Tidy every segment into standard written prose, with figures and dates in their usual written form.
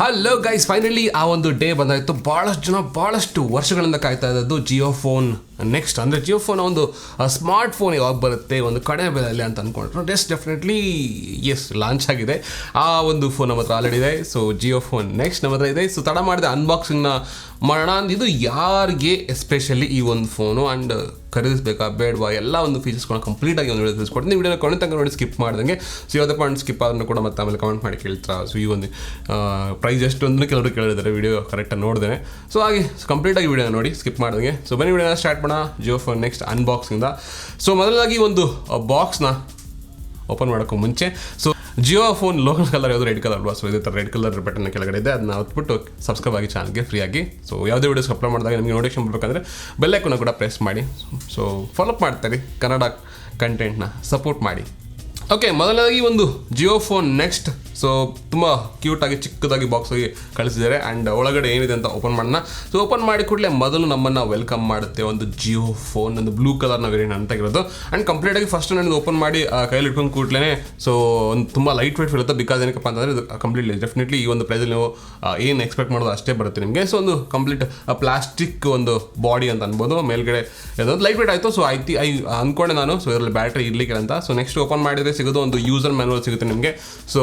Hello guys, finally ಆ ಒಂದು day ಬಂದಾಯಿತು. ಭಾಳಷ್ಟು ಜನ ಭಾಳಷ್ಟು ವರ್ಷಗಳಿಂದ ಕಾಯ್ತಾ ಇದ್ದದ್ದು ಜಿಯೋ ಫೋನ್ ನೆಕ್ಸ್ಟ್. ಅಂದರೆ ಜಿಯೋ ಫೋನ್ ಒಂದು ಸ್ಮಾರ್ಟ್ ಫೋನ್ ಯಾವಾಗ ಬರುತ್ತೆ ಒಂದು ಕಡಿಮೆ ಬೆಲೆಯಲ್ಲಿ ಅಂತ ಅಂದ್ಕೊಂಡ್ರು. ಡೆಫಿನೆಟ್ಲಿ ಲಾಂಚ್ ಆಗಿದೆ. ಆ ಒಂದು ಫೋನ್ ನಮ್ಮ ಹತ್ರ ಆಲ್ರೆಡಿ ಇದೆ. ಸೊ ಜಿಯೋ ಫೋನ್ ನೆಕ್ಸ್ಟ್ ನಮ್ಮ ಹತ್ರ ಇದೆ. ಸೊ ತಡ ಮಾಡಿದೆ ಅನ್ಬಾಕ್ಸಿಂಗ್ನ ಮಾಡೋಣ. ಇದು ಯಾರಿಗೆ ಎಸ್ಪೆಷಲಿ ಈ ಒಂದು ಫೋನು ಆ್ಯಂಡ್ ಖರೀದಿಸಬೇಕಾ ಬೇಡವಾ ಎಲ್ಲ ಒಂದು ಫೀಚರ್ಸ್ಗಳನ್ನ ಕಂಪ್ಲೀಟಾಗಿ ಒಂದು ವಿಡಿಯೋ ತಿಳಿಸ್ಕೊಡ್ತೀನಿ. ವಿಡಿಯೋನ ಕೊನೆ ತನಕ ನೋಡಿ ಸ್ಕಿಪ್ ಮಾಡ್ದಂಗೆ. ಸೊ ಯಾವುದೇ ಪಾಯಿಂಟ್ ಸ್ಕಿಪ್ ಆದ್ರೂ ಕೂಡ ಮತ್ತೆ ಆಮೇಲೆ ಕಮೆಂಟ್ ಮಾಡಿ ಕೇಳ್ತಾ. ಸೊ ಈ ಒಂದು ಪ್ರೈಸ್ ಎಷ್ಟು ಅಂತ ಕೆಲವರು ಕೇಳಿದ್ದಾರೆ, ವಿಡಿಯೋ ಕರೆಕ್ಟಾಗಿ ನೋಡಿದೆ. ಸೊ ಹಾಗೆ ಕಂಪ್ಲೀಟಾಗಿ ವಿಡಿಯೋನ ನೋಡಿ ಸ್ಕಿಪ್ ಮಾಡ್ದಂಗೆ. ಸೊ ಬನ್ನಿ ವಿಡಿಯೋನ ಸ್ಟಾರ್ಟ್ ಮಾಡೋಣ ಜಿಯೋ ಫೋನ್ ನೆಕ್ಸ್ಟ್ ಅನ್ಬಾಕ್ಸಿಂದ. ಸೊ ಮೊದಲಾಗಿ ಒಂದು ಬಾಕ್ಸ್ನ ಓಪನ್ ಮಾಡೋಕ್ಕೂ ಮುಂಚೆ so Jio phone local colour ಯಾವುದು ರೆಡ್ ಕಲರ್ ಅಲ್ವಾ. ಸೊ ಇದೇ ಥರ ರೆಡ್ ಕಲರ್ ಬಟನ್ ಕೆಳಗಡೆ ಇದೆ, ಅದನ್ನ ಹೊತ್ಬಿಟ್ಟು ಸಬ್ಸ್ಕ್ರೈಬ್ ಆಗಿ ಚಾನಲ್ಗೆ ಫ್ರೀಯಾಗಿ. ಸೊ ಯಾವುದೇ ವೀಡಿಯೋಸ್ ಅಪ್ಲೋಡ್ ಮಾಡಿದಾಗ ನಿಮಗೆ ನೋಟಿಫಿಕೇಶನ್ ಬರಬೇಕಂದ್ರೆ ಬೆಲ್ ಐಕಾನ್ ಕೂಡ ಪ್ರೆಸ್ ಮಾಡಿ. ಸೊ ಫಾಲೋಅಪ್ ಮಾಡ್ತಾರೆ, ಕನ್ನಡ ಕಂಟೆಂಟ್ನ ಸಪೋರ್ಟ್ ಮಾಡಿ. ಓಕೆ, ಮೊದಲಾಗಿ ಒಂದು ಜಿಯೋ ಫೋನ್ ನೆಕ್ಸ್ಟ್. ಸೊ ತುಂಬ ಕ್ಯೂಟಾಗಿ ಚಿಕ್ಕದಾಗಿ ಬಾಕ್ಸಾಗಿ ಕಳಿಸಿದ್ದಾರೆ ಆ್ಯಂಡ್ ಒಳಗಡೆ ಏನಿದೆ ಅಂತ ಓಪನ್ ಮಾಡೋಣ. ಸೊ ಓಪನ್ ಮಾಡಿ ಕೂಡಲೇ ಮೊದಲು ನಮ್ಮನ್ನು ವೆಲ್ಕಮ್ ಮಾಡುತ್ತೆ ಒಂದು ಜಿಯೋ ಫೋನ್, ಒಂದು ಬ್ಲೂ ಕಲರ್ನ ವೇರಿಯಂಟ್ ಅಂತ ಇರೋದು. ಆ್ಯಂಡ್ ಕಂಪ್ಲೀಟಾಗಿ ಫಸ್ಟ್ ನಾನು ಓಪನ್ ಮಾಡಿ ಕೈಯಲ್ಲಿ ಇಟ್ಕೊಂಡು ಕೂಡಲೇ ಸೊ ಒಂದು ತುಂಬ ಲೈಟ್ ವೇಟ್ ಇರುತ್ತೆ. ಬಿಕಾಸ್ ಏನಕ್ಕಪ್ಪ ಅಂತಂದರೆ ಇದು ಕಂಪ್ಲೀಟ್ಲಿ ಡೆಫಿನೆಟ್ಲಿ ಈ ಒಂದು ಪ್ರೈಸಲ್ಲಿ ನೀವು ಏನು ಎಕ್ಸ್ಪೆಕ್ಟ್ ಮಾಡೋದು ಅಷ್ಟೇ ಬರುತ್ತೆ ನಿಮಗೆ. ಸೊ ಒಂದು ಕಂಪ್ಲೀಟ್ ಪ್ಲಾಸ್ಟಿಕ್ ಒಂದು ಬಾಡಿ ಅಂತ ಅನ್ಬೋದು. ಮೇಲ್ಗಡೆ ಅದೊಂದು ಲೈಟ್ ವೇಟ್ ಆಯಿತು. ಸೊ ಅಂದ್ಕೊಂಡೆ ನಾನು. ಸೊ ಇದರಲ್ಲಿ ಬ್ಯಾಟ್ರಿ ಇರಲಿಕ್ಕೆ ಅಂತ. ಸೊ ನೆಕ್ಸ್ಟ್ ಓಪನ್ ಮಾಡಿದರೆ ಸಿಗೋದು ಒಂದು ಯೂಸರ್ ಮ್ಯಾನುವಲ್ ಸಿಗುತ್ತೆ ನಿಮಗೆ. So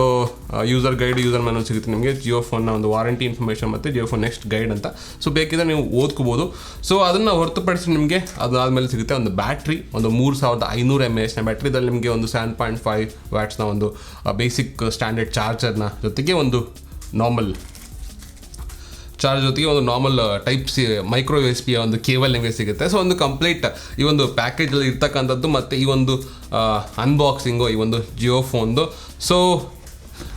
user guide, user manual ಸಿಗುತ್ತೆ ನಿಮಗೆ. ಜಿಯೋ ಫೋನ್ನ ಒಂದು ವಾರಂಟಿ ಇನ್ಫಾರ್ಮೇಷನ್ ಮತ್ತು ಜಿಯೋ ಫೋನ್ ನೆಕ್ಸ್ಟ್ ಗೈಡ್ ಅಂತ. ಸೊ ಬೇಕಿದ್ರೆ ನೀವು ಓದ್ಕೋಬೋದು. ಸೊ ಅದನ್ನು ಹೊರತುಪಡಿಸಿ ನಿಮಗೆ ಅದಾದಮೇಲೆ ಸಿಗುತ್ತೆ ಒಂದು ಬ್ಯಾಟ್ರಿ, ಒಂದು 3500 mAh ಬ್ಯಾಟ್ರಿ. ಇದರಲ್ಲಿ ನಿಮಗೆ ಒಂದು 7.5 ವ್ಯಾಟ್ಸ್ನ ಒಂದು ಬೇಸಿಕ್ ಸ್ಟ್ಯಾಂಡರ್ಡ್ ಚಾರ್ಜರ್ನ ಜೊತೆಗೆ ಒಂದು normal type C micro USB ಒಂದು ಕೇಬಲ್ ನಿಮಗೆ ಸಿಗುತ್ತೆ. ಸೊ ಒಂದು ಕಂಪ್ಲೀಟ್ ಈ ಒಂದು ಪ್ಯಾಕೇಜಲ್ಲಿ ಇರ್ತಕ್ಕಂಥದ್ದು ಮತ್ತು ಈ ಒಂದು ಅನ್ಬಾಕ್ಸಿಂಗು ಈ ಒಂದು ಜಿಯೋ ಫೋನ್ದು. ಸೊ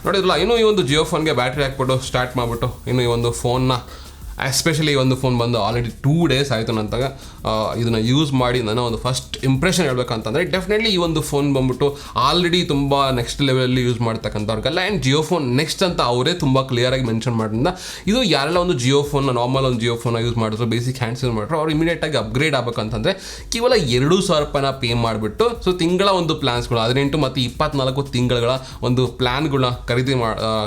ನೋಡಿದ್ರಲ್ಲ, ಇನ್ನೂ ಈ ಒಂದು ಜಿಯೋ ಫೋನ್ಗೆ ಬ್ಯಾಟ್ರಿ ಹಾಕ್ಬಿಟ್ಟು ಸ್ಟಾರ್ಟ್ ಮಾಡಿಬಿಟ್ಟು ಇನ್ನು ಈ ಒಂದು ಫೋನ್ನ ಎಸ್ಪೆಷಲಿ ಈ ಒಂದು ಫೋನ್ ಬಂದು ಆಲ್ರೆಡಿ 2 days ಆಯಿತು ನಂತಾಗ ಇದನ್ನು ಯೂಸ್ ಮಾಡಿ ನನ್ನ ಒಂದು ಫಸ್ಟ್ ಇಂಪ್ರೆಷನ್ ಹೇಳ್ಬೇಕಂತಂದರೆ ಡೆಫಿನೆಟ್ಲಿ ಈ ಒಂದು ಫೋನ್ ಬಂದ್ಬಿಟ್ಟು ಆಲ್ರೆಡಿ ತುಂಬ ನೆಕ್ಸ್ಟ್ ಲೆವೆಲಲ್ಲಿ ಯೂಸ್ ಮಾಡ್ತಕ್ಕಂಥವ್ರಿಗೆಲ್ಲ ಆ್ಯಂಡ್ ಜಿಯೋ ಫೋನ್ ನೆಕ್ಸ್ಟ್ ಅಂತ ಅವರೇ ತುಂಬ ಕ್ಲಿಯರಾಗಿ ಮೆನ್ಷನ್ ಮಾಡೋದ್ರಿಂದ ಇದು ಯಾರೆಲ್ಲ ಒಂದು ಜಿಯೋ ಫೋನ್ನ ನಾರ್ಮಲ್ ಒಂದು ಜಿಯೋ ಫೋನ್ನ ಯೂಸ್ ಮಾಡಿದ್ರು, ಬೇಸಿಕ್ ಹ್ಯಾಂಡ್ಸ್ ಯೂಸ್ ಮಾಡಿದ್ರು, ಅವ್ರು ಇಮಿಡಿಯೇಟಾಗಿ ಅಪ್ಗ್ರೇಡ್ ಆಗಬೇಕಂತಂದರೆ ಕೇವಲ 2,000 ರೂಪಾಯಿನ ಪೇ ಮಾಡಿಬಿಟ್ಟು ಸೊ ತಿಂಗಳ ಒಂದು ಪ್ಲ್ಯಾನ್ಸ್ಗಳು 18 ಮತ್ತು 24 ತಿಂಗಳ ಒಂದು ಪ್ಲ್ಯಾನ್ಗಳನ್ನ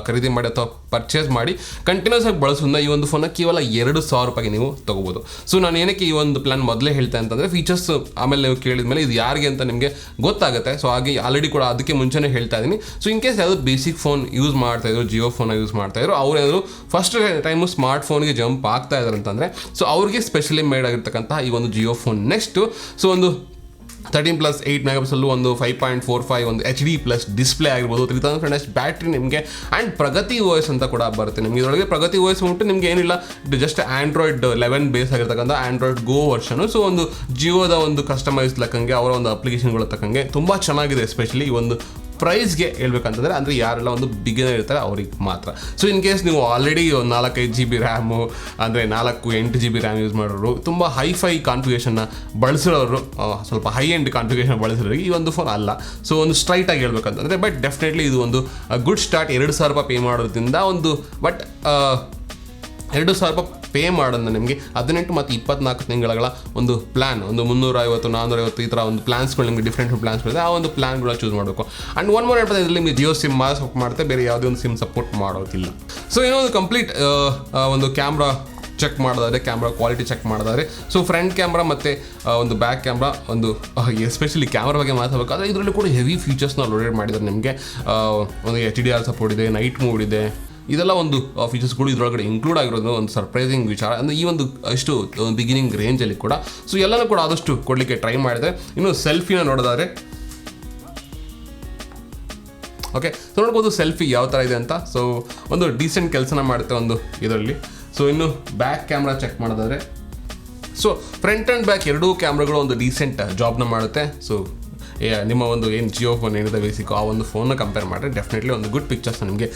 ಖರೀದಿ ಮಾಡಿ ಅಥವಾ ಪರ್ಚೇಸ್ ಮಾಡಿ ಕಂಟಿನ್ಯೂಸ್ ಆಗಿ ಬಳಸೋದನ್ನ ಈ ಒಂದು ಫೋನ್ನ ಕೇವಲ 2,000 ರೂಪಾಯಿಗೆ ನೀವು ತೊಗೋಬೋದು. ಸೊ ನಾನು ಏನಕ್ಕೆ ಈ ಒಂದು ಪ್ಲಾನ್ ಮೊದಲೇ ಹೇಳ್ತೆ ಅಂತಂದರೆ ಫೀಚರ್ಸ್ ಆಮೇಲೆ ನೀವು ಕೇಳಿದ ಮೇಲೆ ಇದು ಯಾರಿಗೆ ಅಂತ ನಿಮಗೆ ಗೊತ್ತಾಗುತ್ತೆ. ಸೊ ಹಾಗೆ ಆಲ್ರೆಡಿ ಕೂಡ ಅದಕ್ಕೆ ಮುಂಚೆನೇ ಹೇಳ್ತಾ ಇದ್ದೀನಿ. ಸೊ ಇನ್ ಕೇಸ್ ಯಾವುದು ಬೇಸಿಕ್ ಫೋನ್ ಯೂಸ್ ಮಾಡ್ತಾಯಿದ್ರು, ಜಿಯೋ ಫೋನ ಯೂಸ್ ಮಾಡ್ತಾಯಿದ್ರು, ಅವ್ರೇನಾದ್ರು ಫಸ್ಟ್ ಟೈಮು ಸ್ಮಾರ್ಟ್ ಫೋನ್ಗೆ ಜಂಪ್ ಆಗ್ತಾ ಇದ್ದಾರೆ ಅಂತಂದರೆ ಸೊ ಅವ್ರಿಗೆ ಸ್ಪೆಷಲಿ ಮೇಡ್ ಆಗಿರ್ತಕ್ಕಂಥ ಈ ಒಂದು ಜಿಯೋ ಫೋನ್ ನೆಕ್ಸ್ಟು. ಸೊ ಒಂದು 13+8 ಮೆಗಾಪಿಕ್ಸೆಲ್, ಒಂದು 5.45 ಒಂದು HD+ ಡಿಸ್ಪ್ಲೇ ಆಗಿರ್ಬೋದು, 3000 mAh ಬ್ಯಾಟ್ರಿ ನಿಮಗೆ ಆ್ಯಂಡ್ ಪ್ರಗತಿ OS ಅಂತ ಕೂಡ ಬರುತ್ತೆ ನಿಮಗೆ. ಇದರೊಳಗೆ ಪ್ರಗತಿ OS ಉಂಟು ನಿಮಗೆ ಏನಿಲ್ಲ, ಜಸ್ಟ್ ಆಂಡ್ರಾಯ್ಡ್ 11 ಬೇಸ್ ಆಗಿರ್ತಕ್ಕಂಥ ಆಂಡ್ರಾಯ್ಡ್ ಗೋ ವರ್ಷನು. ಸೊ ಒಂದು ಜಿಯೋದ ಒಂದು ಕಸ್ಟಮೈಸ್ ತಕ್ಕಂಗೆ ಅವರ ಒಂದು ಅಪ್ಲಿಕೇಶನ್ಗಳ ತಕ್ಕಂಗೆ ತುಂಬ ಚೆನ್ನಾಗಿದೆ. ಎಸ್ಪೆಷಲಿ ಈ ಒಂದು ಪ್ರೈಸ್ಗೆ ಹೇಳ್ಬೇಕಂತಂದರೆ ಅಂದರೆ ಯಾರೆಲ್ಲ ಒಂದು ಬಿಗಿನರ್ ಇರ್ತಾರೆ ಅವ್ರಿಗೆ ಮಾತ್ರ. ಸೊ ಇನ್ ಕೇಸ್ ನೀವು ಆಲ್ರೆಡಿ ಒಂದು 4-5 GB ರ್ಯಾಮು ಅಂದರೆ 4-8 GB ರ್ಯಾಮ್ ಯೂಸ್ ಮಾಡೋರು, ತುಂಬ ಹೈಫೈ ಕಾನ್ಫಿಗರೇಷನ್ನ ಬಳಸಿರೋರು, ಸ್ವಲ್ಪ ಹೈ ಎಂಡ್ ಕಾನ್ಫಿಗರೇಷನ್ ಬಳಸಿರೋರಿಗೆ ಈ ಒಂದು ಫೋನ್ ಅಲ್ಲ. ಸೊ ಒಂದು ಸ್ಟ್ರೈಟಾಗಿ ಹೇಳ್ಬೇಕಂತಂದರೆ ಬಟ್ ಡೆಫಿನೆಟ್ಲಿ ಇದು ಒಂದು ಗುಡ್ ಸ್ಟಾರ್ಟ್. 2,000 ರೂಪಾಯಿ ಪೇ ಮಾಡೋದ್ರಿಂದ ಒಂದು ಬಟ್ 2,000 ರೂಪಾಯಿ ಪೇ ಮಾಡೋದನ್ನ ನಿಮಗೆ 18 ಮತ್ತು 24 ತಿಂಗಳ ಒಂದು ಪ್ಲ್ಯಾನ್, ಒಂದು 350, 450 ಈ ಥರ ಒಂದು ಪ್ಲಾನ್ಸ್ಗಳು ನಿಮಗೆ ಡಿಫ್ರೆಂಟ್ ಪ್ಲಾನ್ಸ್ಗಳಿದೆ. ಆ ಒಂದು ಪ್ಲಾನ್ಗಳನ್ನ ಚೂಸ್ ಮಾಡಬೇಕು. ಆ್ಯಂಡ್ ಒನ್ ಮೋರ್ ಹೇಳ್ತಾರೆ, ಇದರಲ್ಲಿ ನಿಮಗೆ ಜಿಯೋ ಸಿಮ್ ಮಾತ್ರ ಸಪೋರ್ಟ್ ಮಾಡುತ್ತೆ, ಬೇರೆ ಯಾವುದೇ ಒಂದು ಸಿಮ್ ಸಪೋರ್ಟ್ ಮಾಡೋದಿಲ್ಲ. ಸೊ ಇನ್ನೊಂದು ಕಂಪ್ಲೀಟ್ ಒಂದು ಕ್ಯಾಮ್ರಾ ಚೆಕ್ ಮಾಡೋದಾದರೆ, ಕ್ಯಾಮ್ರಾ ಕ್ವಾಲಿಟಿ ಚೆಕ್ ಮಾಡೋದಾದರೆ ಸೊ ಫ್ರಂಟ್ ಕ್ಯಾಮ್ರಾ ಮತ್ತು ಒಂದು ಬ್ಯಾಕ್ ಕ್ಯಾಮ್ರಾ, ಒಂದು ಎಸ್ಪೆಷಲಿ ಕ್ಯಾಮ್ರಾ ಬಗ್ಗೆ ಮಾತಾಡಬೇಕಾದ್ರೆ ಇದರಲ್ಲಿ ಕೂಡ ಹೆವಿ ಫೀಚರ್ಸ್ನ ಲೋಡೆಡ್ ಮಾಡಿದ್ದಾರೆ ನಿಮಗೆ. ಒಂದು HDR ಸಪೋರ್ಟ್ ಇದೆ, ನೈಟ್ ಮೋಡ್ ಇದೆ, ಇದೆಲ್ಲ ಒಂದು ಫೀಚರ್ಸ್ಗಳು ಇದರೊಳಗಡೆ ಇನ್ಕ್ಲೂಡ್ ಆಗಿರೋದು ಒಂದು ಸರ್ಪ್ರೈಸಿಂಗ್ ವಿಚಾರ. ಅಂದರೆ ಈ ಒಂದು ಇಷ್ಟು ಬಿಗಿನಿಂಗ್ ರೇಂಜಲ್ಲಿ ಕೂಡ ಸೊ ಎಲ್ಲನೂ ಕೂಡ ಆದಷ್ಟು ಕೊಡಲಿಕ್ಕೆ ಟ್ರೈ ಮಾಡಿದೆ. ಇನ್ನು ಸೆಲ್ಫಿನ ನೋಡೋದಾದರೆ ಓಕೆ, ಸೊ ನೋಡ್ಬೋದು ಸೆಲ್ಫಿ ಯಾವ ಥರ ಇದೆ ಅಂತ. ಸೊ ಒಂದು ಡೀಸೆಂಟ್ ಕೆಲಸನ ಮಾಡುತ್ತೆ ಒಂದು ಇದರಲ್ಲಿ. ಸೊ ಇನ್ನು ಬ್ಯಾಕ್ ಕ್ಯಾಮ್ರಾ ಚೆಕ್ ಮಾಡೋದಾದರೆ ಸೊ ಫ್ರಂಟ್ ಆ್ಯಂಡ್ ಬ್ಯಾಕ್ ಎರಡೂ ಕ್ಯಾಮ್ರಾಗಳು ಒಂದು ಡೀಸೆಂಟ್ ಜಾಬ್ನ ಮಾಡುತ್ತೆ. ಸೊ ನಿಮ್ಮ ಒಂದು ಏನು ಜಿಯೋ ಫೋನ್ ಏನಿದೆ ಬೇಸಿಕ್ ಆ ಒಂದು ಫೋನ್ನ ಕಂಪೇರ್ ಮಾಡಿದ್ರೆ ಡೆಫಿನೆಟ್ಲಿ ಒಂದು ಗುಡ್ ಪಿಕ್ಚರ್ಸ್ ನಿಮಗೆ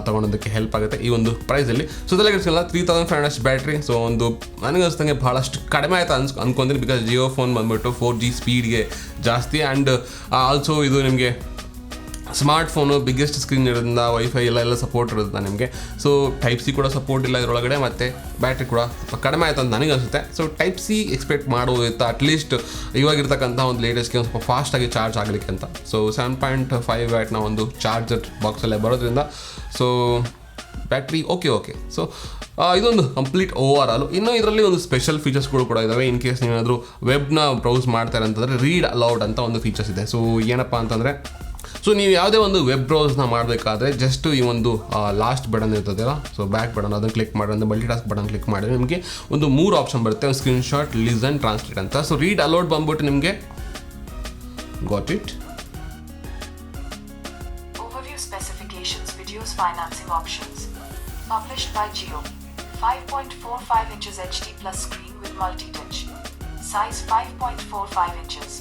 ತೊಗೊಳೋದಕ್ಕೆ ಹೆಲ್ಪ್ ಆಗುತ್ತೆ ಈ ಒಂದು ಪ್ರೈಸಲ್ಲಿ. ಸೊ ಇದೆಲ್ಲ 3500 mAh ಬ್ಯಾಟ್ರಿ. ಸೊ ಒಂದು ನನಗೆ ಅನಿಸ್ತಂಗೆ ಭಾಳಷ್ಟು ಕಡಿಮೆ ಆಯಿತು ಅನ್ಕೊಂತೀನಿ. ಬಿಕಾಸ್ ಜಿಯೋ ಫೋನ್ ಬಂದುಬಿಟ್ಟು 4G ಸ್ಪೀಡ್ಗೆ ಜಾಸ್ತಿ ಆ್ಯಂಡ್ ಆಲ್ಸೋ ಇದು ನಿಮಗೆ ಸ್ಮಾರ್ಟ್ ಫೋನು ಬಿಗ್ಗೆಸ್ಟ್ ಸ್ಕ್ರೀನ್ ಇರೋದ್ರಿಂದ ವೈಫೈ ಎಲ್ಲ ಸಪೋರ್ಟ್ ಇರೋದ್ರಿಂದ ನಿಮಗೆ. ಸೊ ಟೈಪ್ ಸಿ ಕೂಡ ಸಪೋರ್ಟ್ ಇಲ್ಲ ಇದರೊಳಗಡೆ, ಮತ್ತು ಬ್ಯಾಟ್ರಿ ಕೂಡ ಸ್ವಲ್ಪ ಕಡಿಮೆ ಆಯಿತು ಅಂತ ನನಗೆ ಅನಿಸುತ್ತೆ. ಸೊ ಟೈಪ್ ಸಿ ಎಕ್ಸ್ಪೆಕ್ಟ್ ಮಾಡೋದಿತ್ತು ಅಟ್ಲೀಸ್ಟ್ ಇವಾಗಿರ್ತಕ್ಕಂಥ ಒಂದು ಲೇಟೆಸ್ಟ್ಗೆ ಒಂದು ಸ್ವಲ್ಪ ಫಾಸ್ಟಾಗಿ ಚಾರ್ಜ್ ಆಗಲಿಕ್ಕೆ ಅಂತ. ಸೊ 7.5 ವ್ಯಾಟ್ನ ಒಂದು ಚಾರ್ಜರ್ ಬಾಕ್ಸಲ್ಲೇ ಬರೋದ್ರಿಂದ ಸೊ ಬ್ಯಾಟ್ರಿ ಓಕೆ. ಸೊ ಇದೊಂದು ಕಂಪ್ಲೀಟ್ ಓವರ್ ಆಲ್. ಇನ್ನು ಇದರಲ್ಲಿ ಒಂದು ಸ್ಪೆಷಲ್ ಫೀಚರ್ಸ್ಗಳು ಕೂಡ ಇದ್ದಾವೆ. ಇನ್ ಕೇಸ್ ನೀವೇನಾದರೂ ವೆಬ್ನ ಬ್ರೌಸ್ ಮಾಡ್ತಾರೆ ಅಂತಂದರೆ ರೀಡ್ ಅಲೌಡ್ ಅಂತ ಒಂದು ಫೀಚರ್ಸ್ ಇದೆ. ಸೊ ಏನಪ್ಪ ಅಂತಂದರೆ, ಸೊ ನೀವು ಯಾವುದೇ ಒಂದು ವೆಬ್ ಬ್ರೌಸ್ನ ಮಾಡಬೇಕಾದ್ರೆ ಜಸ್ಟ್ ಈ ಒಂದು ಲಾಸ್ಟ್ ಬಟನ್ ಇರ್ತದಲ್ಲ, ಸೊ ಬ್ಯಾಕ್ ಬಟನ್ ಅದನ್ನು ಕ್ಲಿಕ್ ಮಾಡಿದ್ರೆ ಮಲ್ಟಿ ಟಾಸ್ಕ್ ಬಟನ್ ಕ್ಲಿಕ್ ಮಾಡಿದ್ರೆ ನಿಮಗೆ ಒಂದು 3 ಆಪ್ಷನ್ ಬರುತ್ತೆ. ಒಂದು ಸ್ಕ್ರೀನ್ಶಾಟ್, ಲಿಸನ್, ಟ್ರಾನ್ಸ್ಲೇಟ್ ಅಂತ. ಸೊ ರೀಡ್ ಅಲೌಡ್ ಬಂದ್ಬಿಟ್ಟು ನಿಮಗೆ got it. Overview specifications, videos, financing options. Published by Jio. 5.45 inches HD plus screen with multi-touch. Size 5.45 inches.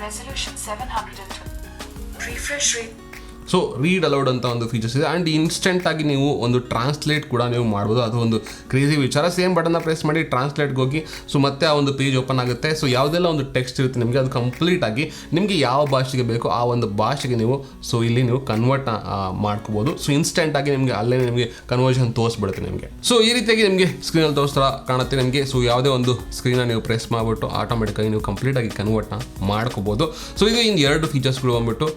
Resolution 720. Refresh rate. So read aloud ಅಂತ ಒಂದು features ಇದೆ. And ಇನ್ಸ್ಟೆಂಟಾಗಿ ನೀವು ಒಂದು translate ಕೂಡ ನೀವು ಮಾಡ್ಬೋದು. ಅದು ಒಂದು ಕ್ರೇಜಿ ವಿಚಾರ. ಸೇಮ್ ಬಟನ್ನ ಪ್ರೆಸ್ ಮಾಡಿ ಟ್ರಾನ್ಸ್ಲೇಟ್ಗೆ ಹೋಗಿ ಸೊ ಮತ್ತೆ ಆ ಒಂದು ಪೇಜ್ ಓಪನ್ ಆಗುತ್ತೆ. ಸೊ ಯಾವುದೆಲ್ಲ ಒಂದು ಟೆಕ್ಸ್ಟ್ ಇರುತ್ತೆ ನಿಮಗೆ, ಅದು ಕಂಪ್ಲೀಟಾಗಿ ನಿಮಗೆ ಯಾವ ಭಾಷೆಗೆ ಬೇಕೋ ಆ ಒಂದು ಭಾಷೆಗೆ ನೀವು ಸೊ ಇಲ್ಲಿ ನೀವು ಕನ್ವರ್ಟ್ ಮಾಡ್ಕೋಬೋದು. ಸೊ ಇನ್ಸ್ಟೆಂಟಾಗಿ ನಿಮಗೆ ಅಲ್ಲೇ ನಿಮಗೆ ಕನ್ವರ್ಷನ್ ತೋರಿಸ್ಬಿಡುತ್ತೆ ನಿಮಗೆ. ಸೊ ಈ ರೀತಿಯಾಗಿ ನಿಮಗೆ ಸ್ಕ್ರೀನಲ್ಲಿ ತೋರಿಸ್ತಾ ಕಾಣುತ್ತೆ ನಿಮಗೆ. ಸೊ ಯಾವುದೇ ಒಂದು ಸ್ಕ್ರೀನ್ನ ನೀವು ಪ್ರೆಸ್ ಮಾಡಿಬಿಟ್ಟು ಆಟೋಮೆಟಿಕ್ಕಾಗಿ ನೀವು ಕಂಪ್ಲೀಟಾಗಿ ಕನ್ವರ್ಟ್ನ ಮಾಡ್ಕೋಬೋದು. ಸೊ ಇದು ಇನ್ನು 2 ಫೀಚರ್ಸ್ಗಳು ಬಂದ್ಬಿಟ್ಟು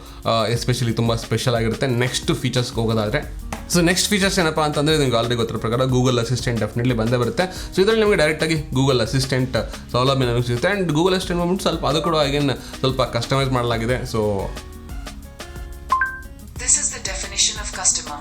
ಎಸ್ಪೆಷಲಿ ತುಂಬ ಸ್ಪೆಷಲ್ ಆಗಿರುತ್ತೆ. ನೆಕ್ಸ್ಟ್ ಫೀಚರ್ಸ್ಗೆ ಹೋಗೋದಾದರೆ, ಸೊ ನೆಕ್ಸ್ಟ್ ಫೀಚರ್ಸ್ ಏನಪ್ಪ ಅಂತಂದರೆ ನಿಮ್ಗೆ ಆಲ್ರೆಡಿ ಗೊತ್ತಿರೋ ಪ್ರಕಾರ ಗೂಗಲ್ ಅಸಿಸ್ಟೆಂಟ್ ಡೆಫಿನೆಟ್ಲಿ ಬಂದೇ ಬರುತ್ತೆ. ಸೊ ಇದರಲ್ಲಿ ನಿಮಗೆ ಡೈರೆಕ್ಟಾಗಿ ಗೂಗಲ್ ಅಸಿಸ್ಟೆಂಟ್ ಸೌಲಭ್ಯ ನಮಗೆ ಸಿಗುತ್ತೆ. ಆ್ಯಂಡ್ ಗೂಗಲ್ ಅಸಿಸ್ಟೆಂಟ್ ಬಂದ್ಬಿಟ್ಟು ಸ್ವಲ್ಪ ಅದು ಕೂಡ ಅಗೇನ್ ಸ್ವಲ್ಪ ಕಸ್ಟಮೈಸ್ ಮಾಡಲಾಗಿದೆ. So This is the definition of customer.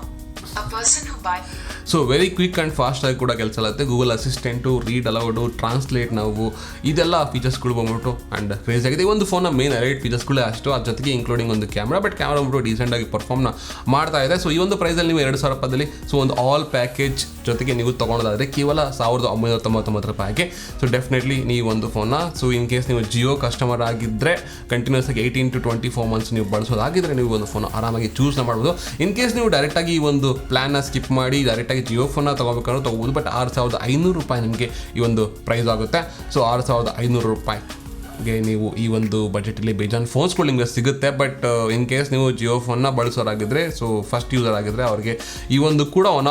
A person who buys. So very quick and ಫಾಸ್ಟಾಗಿ ಕೂಡ ಕೆಲಸ ಆಗುತ್ತೆ. Google assistant, read allowed, translate ನಾವು ಇದೆಲ್ಲ ಫೀಚರ್ಸ್ಗಳು ಬಂದ್ಬಿಟ್ಟು ಆ್ಯಂಡ್ ಕ್ರೇಜ್ ಆಗಿದೆ. ಈ ಒಂದು ಫೋನ್ನ ಮೇನ್ ಎಲೈಟ್ ಫೀಚರ್ಸ್ಗಳೇ ಅಷ್ಟು, ಅದ್ರ ಜೊತೆಗೆ ಇನ್ಕ್ಲೂಡಿಂಗ್ ಒಂದು ಕ್ಯಾಮ್ರಾ. ಬಟ್ ಕ್ಯಾಮ್ರಾ ಬಂದ್ಬಿಟ್ಟು ಡೀಸೆಂಟಾಗಿ ಪರ್ಫಾರ್ಮ್ನ ಮಾಡ್ತಾ ಇದೆ. ಸೊ ಈ ಒಂದು ಪ್ರೈಸಲ್ಲಿ ನೀವು 2000 ರೂಪಾಯಿದಲ್ಲಿ ಸೊ ಒಂದು ಆಲ್ ಪ್ಯಾಕೇಜ್ ಜೊತೆಗೆ ನೀವು ತೊಗೊಳೋದಾದರೆ ಕೇವಲ 1999 ರೂಪಾಯಿಗೆ. ಸೊ ಡೆಫಿನೆಟ್ಲಿ ನೀವು ಒಂದು ಫೋನ್ನ ಸೊ ಇನ್ ಕೇಸ್ ನೀವು ಜಿಯೋ ಕಸ್ಟಮರ್ ಆಗಿದ್ದರೆ ಕಂಟಿನ್ಯೂಸ್ ಆಗಿ 18 to 24 ಮಂತ್ಸ್ ನೀವು ಬಳಸೋದಾಗಿದ್ದರೆ ನೀವು ಒಂದು ಫೋನ್ ಆರಾಮಾಗಿ ಚೂಸ್ನ ಮಾಡ್ಬೋದು. ಇನ್ ಕೇಸ್ ನೀವು ಡೈರೆಕ್ಟಾಗಿ ಈ ಒಂದು ಪ್ಲ್ಯಾನ್ನ ಸ್ಕಿಪ್ ಮಾಡಿ ಡೈರೆಕ್ಟಾಗಿ ಜಿಯೋ ಫೋನ್ನ ತೊಗೋಬೇಕಾದ್ರೂ ತೊಗೋಬೋದು. ಬಟ್ 6500 ರೂಪಾಯಿ ನಿಮಗೆ ಈ ಒಂದು ಪ್ರೈಸ್ ಆಗುತ್ತೆ. ಸೊ 6500 ರೂಪಾಯಿಗೆ ನೀವು ಈ ಒಂದು ಬಜೆಟಲ್ಲಿ ಬೇಜಾನ್ ಫೋನ್ಸ್ಗಳು ನಿಮಗೆ ಸಿಗುತ್ತೆ. ಬಟ್ ಇನ್ ಕೇಸ್ ನೀವು ಜಿಯೋ ಫೋನ್ನ ಬಳಸೋರಾಗಿದ್ದರೆ, ಸೊ ಫಸ್ಟ್ ಯೂಸರ್ ಆಗಿದ್ದರೆ ಅವ್ರಿಗೆ ಈ ಒಂದು ಕೂಡ ಒನ್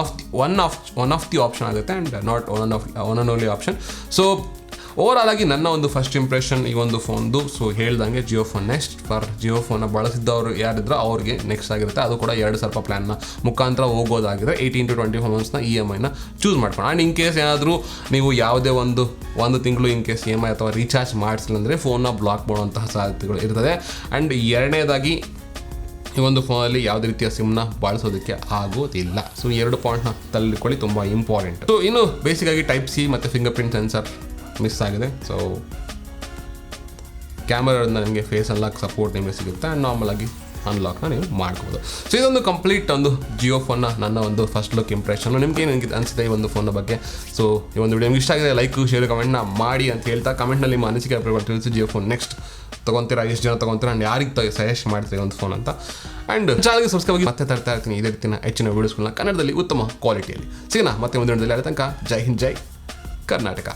ಆಫ್ ದಿ ಆಪ್ಷನ್ ಆಗುತ್ತೆ and not one and only option. So overall ಆಗಿ ನನ್ನ ಒಂದು ಫಸ್ಟ್ ಇಂಪ್ರೆಷನ್ ಈ ಒಂದು ಫೋನ್ದು ಸೊ ಹೇಳ್ದಂಗೆ Jio phone next for Jio ಫೋನ್ನ ಬಳಸಿದ್ದವರು ಯಾರಿದ್ರೋ ಅವ್ರಿಗೆ ನೆಕ್ಸ್ಟ್ ಆಗಿರುತ್ತೆ. ಅದು ಕೂಡ 2000 ರೂಪಾಯಿ ಪ್ಲ್ಯಾನ್ನ ಮುಖಾಂತರ ಹೋಗೋದಾಗಿದ್ರೆ 18 to 24 ಮಂತ್ಸ್ನ EMIನ ಚೂಸ್ ಮಾಡ್ಕೊಂಡು. ಆ್ಯಂಡ್ ಇನ್ ಕೇಸ್ ಏನಾದರೂ ನೀವು ಯಾವುದೇ ಒಂದು ತಿಂಗಳು ಇನ್ ಕೇಸ್ EMI ಅಥವಾ ರೀಚಾರ್ಜ್ ಮಾಡಿಸಿಲ್ಲ ಅಂದರೆ ಫೋನ್ನ ಬ್ಲಾಕ್ ಮಾಡುವಂತಹ ಸಾಧ್ಯತೆಗಳು ಇರ್ತದೆ. ಆ್ಯಂಡ್ ಎರಡನೇದಾಗಿ ಈ ಒಂದು ಫೋನಲ್ಲಿ ಯಾವುದೇ ರೀತಿಯ ಸಿಮ್ನ ಬಳಸೋದಕ್ಕೆ ಆಗೋದಿಲ್ಲ. ಸೊ 2 ಪಾಯಿಂಟ್ನ ತಳ್ಳಿಕೊಳ್ಳಿ, ತುಂಬ ಇಂಪಾರ್ಟೆಂಟ್. ಸೊ ಇನ್ನು ಬೇಸಿಕ್ಕಾಗಿ ಟೈಪ್ ಸಿ ಮತ್ತು ಫಿಂಗರ್ ಪ್ರಿಂಟ್ ಸೆನ್ಸರ್ ಮಿಸ್ ಆಗಿದೆ. ಸೊ ಕ್ಯಾಮರಾದಿಂದ ನಿಮಗೆ ಫೇಸ್ ಅನ್ಲಾಕ್ ಸಪೋರ್ಟ್ ನಿಮಗೆ ಸಿಗುತ್ತೆ ಆ್ಯಂಡ್ ನಾರ್ಮಲ್ ಆಗಿ ಅನ್ಲಾಕ್ನ ನೀವು ಮಾಡ್ಬೋದು. ಸೊ ಇದೊಂದು ಕಂಪ್ಲೀಟ್ ಒಂದು ಜಿಯೋ ಫೋನ್ನ ನನ್ನ ಒಂದು ಫಸ್ಟ್ ಲುಕ್ ಇಂಪ್ರೆಷನ್. ನಿಮ್ಗೆ ಏನು ಅನಿಸುತ್ತೆ ಈ ಒಂದು ಫೋನ್ನ ಬಗ್ಗೆ? ಸೊ ಈ ಒಂದು ವಿಡಿಯೋ ನಿಮ್ಗೆ ಇಷ್ಟ ಆಗಿದೆ ಲೈಕ್, ಶೇರ್, ಕಮೆಂಟ್ನ ಮಾಡಿ ಅಂತ ಹೇಳ್ತಾ ಕಮೆಂಟ್ನಲ್ಲಿ ನಿಮ್ಮ ಅನಿಸಿಕೆ ಅಭಿಪ್ರಾಯ ತಿಳಿಸಿ. ಜಿಯೋ ಫೋನ್ ನೆಕ್ಸ್ಟ್ ತೊಗೊತೀರಾ, ಎಷ್ಟು ಜನ ತೊಗೊತೀರಾ ಆ್ಯಂಡ್ ಯಾರಿಗೆ ಸಜೆಸ್ಟ್ ಮಾಡ್ತೀವಿ ಒಂದು ಫೋನ್ ಅಂತ. ಆ್ಯಂಡ್ ಚಾನಲ್ಗೆ ಸಬ್ಸ್ಕ್ರೈಬ್ ಆಗಿ ಮತ್ತೆ ತರ್ತಾ ಇರ್ತೀನಿ ಇದೇ ರೀತಿಯ ಹೆಚ್ಚಿನ ವೀಡಿಯೋಸ್ಗಳನ್ನ ಕನ್ನಡದಲ್ಲಿ ಉತ್ತಮ ಕ್ವಾಲಿಟಿಯಲ್ಲಿ ಸಿಗೋಣ. ಮತ್ತೆ ಒಂದು ವಿಡಿಯೋದಲ್ಲಿ ಅಲ್ಲಿ ತನಕ ಜೈ ಹಿಂದ್, ಜೈ ಕರ್ನಾಟಕ.